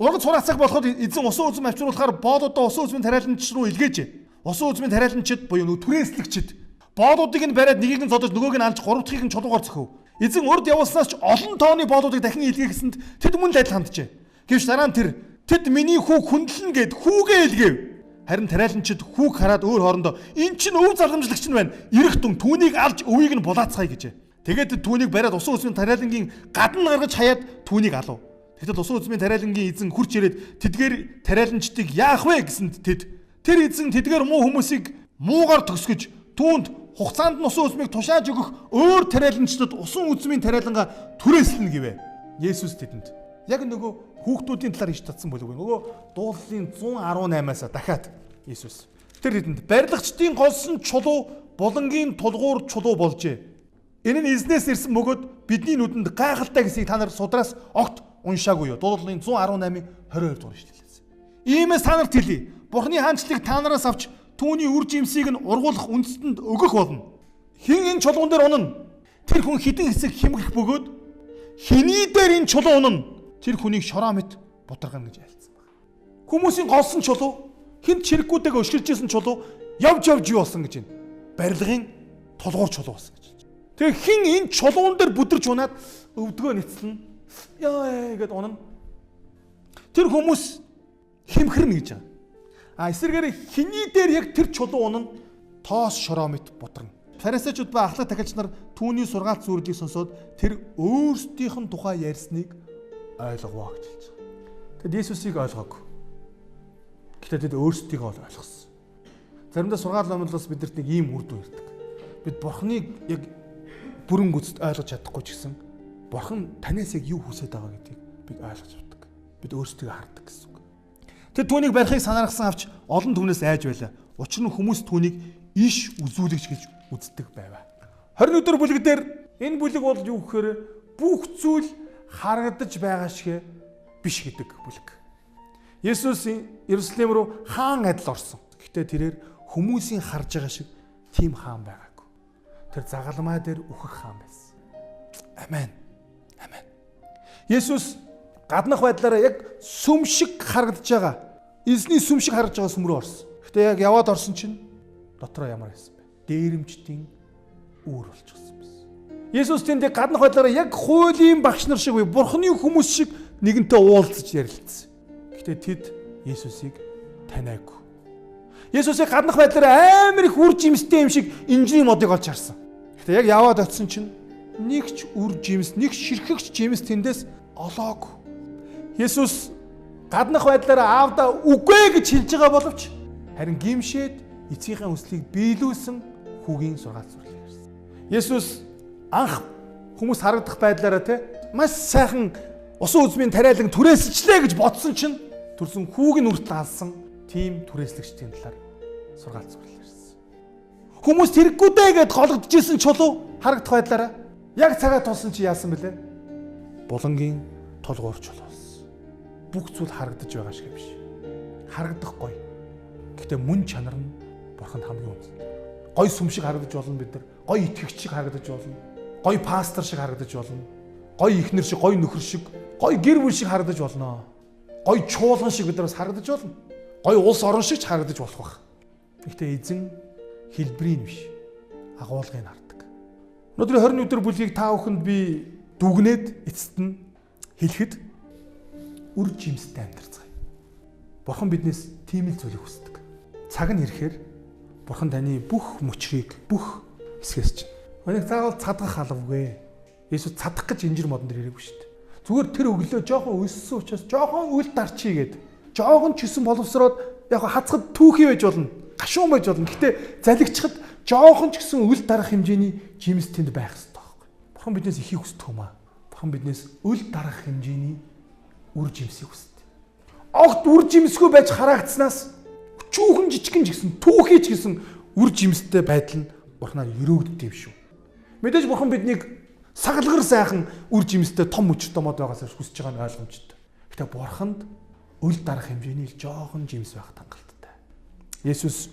Ургац хураацах болоход эзэн усан үзэм авчруулахаар боодуудаа усан үзмийн тариаланч руу илгээжээ. Усан үзмийн тариаланчид буюу нүг түрээслэгчид боодуудыг нь бариад нэгийг нь зодож нөгөөг нь алж гурав дахьыг нь чулуугаар зөхөв. Эзэн урд явуулснаас ч олон тооны боодуудыг дахин илгээхсэнд тэд мөн л адил ханджээ. Гэвч дараа нь тэд миний хүүг хүндлэн гэд хүүгээ илгээв. Харин тариаланчид хүүг хараад өөр хоорондоо эн чинь өв залгамжлагч нь байна. Ирэх тун түүнийг алж өвийг нь булаацгаая гэжээ. Тэгээд түүнийг бариад усан үзмийн тариалангийн гадна гаргаж хаяад түүнийг алав. Тэгэхдээ усан үзмийн тариалангийн эзэн хурч ирээд тэдгээр тариаланчдыг яах вэ гэсэнд тэр эзэн тэдгээр муу хүмүүсийг муугаар төгсгөж түүнд хугацаанд нь усан үзмийг тушааж өгөх өөр тариаланчдад усан үзмийн тариалангаа түрээслэнэ гэвэ. Есүс тэдэнд яг нөгөө хүүхдүүдийн талаар иш татсан болов уу? Нөгөө дуулалын 118-аас дахиад Есүс тэр хэдэнд барилгачдын голсон чулуу булангийн тулгуур чулуу болжээ. Энэ нь эзнээс ирсэн бөгөөд бидний нүдэнд гайхалтай гэсийг та нар судраас огт уншаагүй юу? Дуулалын 118-ийн 22 дугаар ишлэлээс. Иймээс та нарт хэлье. Бурхны хаанчлалыг та нараас авч түүний үр жимсийг нь ургуулах үндэстэнд өгөх болно. Хин энэ чулуун дээр унана? Тэр хүн хідэн хэсэг хэмгэх бөгөөд хиний дээр энэ чулуу унана? Тэр хүнийг шороо мэт бутаргана гэж айлцсан байна. Хүмүүсийн голсон чулуу, хинт чирэггүйтэйг өшгөржсэн чулуу явж юу болсон гэж байна. Барилгын тулгуур чулуу болсон гэж. Тэгээ хин энэ чулуун дээр бүдэрч унаад өвдгөө нэцлэн яа гэд унана. Тэр хүмүүс хэмхэрнэ гэж байгаа. Эсвэргээр хиний дээр яг тэр чулуу унана тоос шороо мэт бутарна. Фарисеучуд ба ахлах дахиалч нар түүний сургаалт зөвлөлийг сонсоод тэр өөрсдийнх нь тухай ярьсныг ойлговоо гэж хэлж байгаа. Тэгэд Есүсийг ойлгоогүй. Гэхдээ тэд өөрсдийгөө ойлгосон. Заримдаа сургаал номлолоос бидэрт нэг ийм үр дүн ирдэг. Бид Бурхныг яг бүрэн гүйцэд ойлгож чадахгүй ч гэсэн Бурхан танаас яг юу хүсэж байгаа гэдгийг бид ойлгож авдаг. Бид өөрсдийгөө хардаг гэсэн үг. Тэд түүнийг барихыг санаарсан авч олон түнээс айж байлаа. Учир нь хүмүүс түүнийг иш үзүүлэгч гэж үздэг байваа. 21 дэх бүлэг дээр энэ бүлэг бол юу гэхээр бүх зүйл харагдаж байгаа шиг биш гэдэг бүлэг. Есүс Иерусалим руу хаан адил орсон. Гэхдээ тэрээр хүмүүсийн харж байгаа шиг тийм хаан байгаагүй. Тэр загалмай дээр үхэх хаан байсан. Амен. Амен. Есүс гаднах байдлаараа яг сүм шиг харагдаж байгаа. Эзний сүм шиг харагдаж байгаа сүм рүү орсон. Гэхдээ яг яваад орсон чинь дотроо ямар байсан бэ? Дээрэмчдийн үүр болчихсон байсан. Есүс тэнд гаднах байдлаараа яг хуулийн багш нар шиг Бурхны хүмүүс шиг нэгэнтэй уулзаж ярилцсан. Гэхдээ тэд Есүсийг таниагүй. Есүсийг гаднах байдлаараа амар их үр жимстэй юм шиг инженерийн модыг олж харсан. Гэхдээ яг яваад очсон чинь нэг ч үр жимс, нэг ширхэгч жимс тэндээс олоогүй. Есүс гаднах байдлаараа аавда үгүй гэж хэлж байгаа боловч харин гимшээд эцгийнхээ хүслийг биелүүлсэн хүүгийн сургаал зөвлөе ярьсан. Есүс анх хүмүүс харагдах байдлаараа маш сайхан усан үзмийн тариалан түрээсэлчлээ гэж бодсон чинь төрсөн хүүг нь үртэл алсан тийм түрээслэгчдийн талаар сургаал зөвлөе ярьсан. Хүмүүс тэрэггүйдээ гэд гологдчихсэн чулуу харагдах байдлаараа яг цагаа тулсан чи яасан бэлээ? Булангийн тулгуур чулуу. Бүх зүйл харагдаж байгаа шиг биш. Харагдах гоё. Гэхдээ мөн чанар нь Бурханд хамгийн үнэтэй. Гоё сүм шиг харагдаж болно бид нар. Гоё итгэгч шиг харагдаж болно. Гоё пастор шиг харагдаж болно. Гоё ихнэр шиг, гоё нөхөр шиг, гоё гэр бүл шиг харагдаж болно. Гоё чуулган шиг биднээс харагдаж болно. Гоё улс орон шиг ч харагдаж болох байх. Гэхдээ эзэн хэлбэрийн биш, агуулгыг хардаг. Өнөөдөр 20 өдөр бүлгийг та бүхэнд би дүгнээд эцэст нь хэлэхэд үр жимстэй амьдарцгаая. Бурхан биднээс тийм л зүйлийг хүсдэг. Цаг нь ирэхээр Бурхан таны бүх мөчрийг, бүх хэсгээс чинь. Өнөөдөр заавал цадгах алавгүй. Есүс цадах гэж инжир модон дээр ирээгүй шүү дээ. Зүгээр тэр өглөө жоохон өссөн учраас жоохон үл дарчий гээд жоохон ч өсөн боловсроод яг хацхад түүхий байж болно. Гашуун байж болно. Гэтэ залгичхад жоохон ч гэсэн үл дарах хэмжээний жимс тэнд байх хэрэгтэй байхгүй. Бурхан биднээс ихийг хүсдэг юм аа. Бурхан биднээс үл дарах хэмжээний үр жимсийг хүсдэг. Огт үр жимсгүй байж харагдсанаас өчүүхэн жижигэн ч гэсэн түүхий ч гэсэн үр жимстэй байдал нь Бурханаар өрөөгддөг юм шүү. Мэдээж Бурхан биднийг сагалгар сайхан үр жимстэй том өчр томод байгаас хүсэж байгаа нь ойлгомжтой. Гэтэ Бурханд үл дарах хэмжээний л жоохон жимс байх хангалттай. Есүс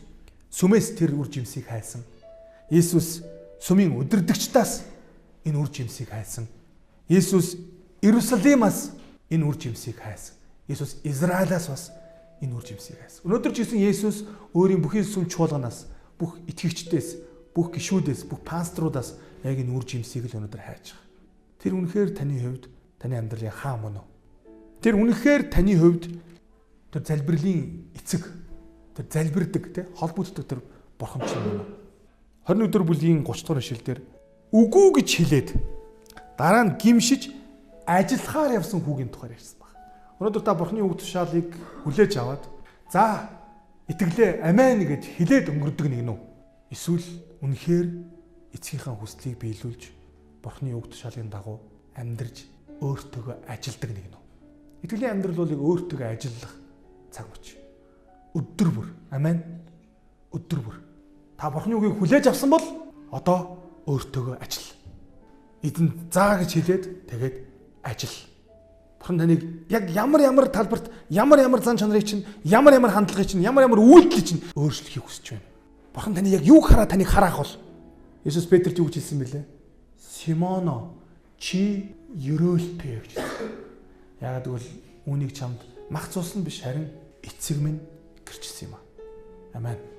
сүмээс тэр үр жимсийг хайсан. Есүс сүмийн удирдагчдаас энэ үр жимсийг хайсан. Есүс Иерусалимаас энэ үр жимсийг хайсан. Есүс Израилаас бас энэ үр жимсийг хайсан. Өнөөдөр ч гэсэн Есүс өөрийн бүхий сүм чуулганаас, бүх итгэгчдээс, бүх гишүүдээс, бүх пасторудаас яг энэ үр жимсийг л өнөөдөр хайж байгаа. Тэр үнэхээр таны хувьд таны амьдралын хаа мөн үү? Тэр үнэхээр таны хувьд тэр залбирлын эцэг, тэр залбирдаг те холбогддог тэр Бурхан чинь мөн үү? 20 өдөр бүлийн 30 дугаар ишлэлдэр үгүй гэж хэлээд дараа нь гимшиж ажиллахаар явсан хүүгийн тухаар ярьсан байна. Өнөөдөр та Бурханы үг тушаалыг хүлээж аваад за итгэлээ амен гэж хэлээд өнгөрдөг нэг нь үү? Эсвэл үнэхээр эцгийнхээ хүслийг биелүүлж Бурханы үг тушаалын дагуу амьдарч өөртөөгөө ажилдаг нэг нь. Итгэлийн амьдрал бол өөртөөгөө ажиллах цаг мөч. Өдөр бүр. Амен. Өдөр бүр. Та Бурханы үгийг хүлээж авсан бол одоо өөртөөгөө ажил. Эзэн заа гэж хэлээд тэгээд ажил. Бурхан таныг яг ямар талбарт ямар зан чанарыг чинь ямар хандлагыг чинь ямар үйлдэлийг чинь өөрчлөхийг хүсэж байна. Бурхан таны яг юуг хараа таныг хараах бол Есүс Петрт юу гэж хэлсэн бэлээ? Симоно чи ерөөлтэй гэж хэлсэн. Яагаад гэвэл үүнийг чамд мах цусан биш харин эцэг минь гэрчсэн юм аа. Амен.